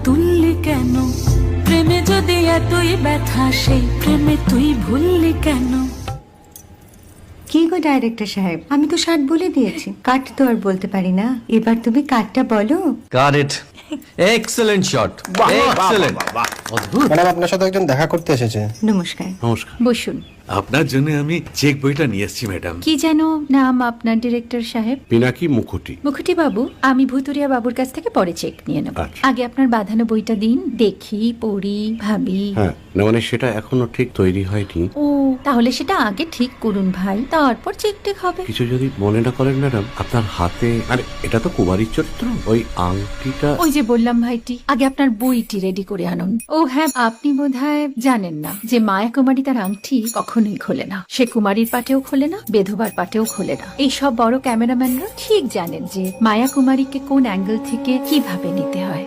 তুললি কেন? প্রেমে যদি এতই ব্যথা, সেই প্রেমে তুই ভুললি কেন? কি গো ডাইরেক্টর সাহেব, আমি তো 60 বলে দিয়েছি, কাট তো আর বলতে পারি না, এবার তুমি কাটটা বলো। Got it, excellent shot, excellent. অদ্ভুত। ম্যাডাম আপনার সাথে একজন দেখা করতে এসেছে। নমস্কার। নমস্কার। বসুন। আপনার জন্য আমি চেক বইটা নিয়ে এসেছি ম্যাডাম। কি যেন নাম আপনার ডিরেক্টর সাহেব? পিনাকি মুখোটি। মুখুটি বাবু, আমি ভুতুরিয়া বাবুর কাছ থেকে পরে চেক নিয়ে নেব। আচ্ছা। আগে আপনার বাঁধানো বইটা দিন, দেখি, পড়ি, ভাবি। হ্যাঁ, না মানে সেটা এখনো ঠিক তৈরি হয়নি। ও, তাহলে সেটা আগে ঠিক করুন ভাই, তারপর চেক টেক হবে। কিছু যদি মনে না করেন ম্যাডাম, আপনার হাতে, আরে এটা তো কুমারীর চরিত্র, ওই আংটিটা। ওই যে বললাম ভাইটি, আগে আপনার বইটি রেডি করে আনুন। ও হ্যাঁ, আপনি বোধহয় জানেন না যে মায়া কুমারী তার আংটি কখনোই খোলে না। সে কুমারীর পাটেও খোলে না, বেধবার পাটেও খোলে না। এই সব বড় ক্যামেরাম্যানরা ঠিক জানেন যে মায়া কুমারীকে কোন অ্যাঙ্গেল থেকে কিভাবে নিতে হয়।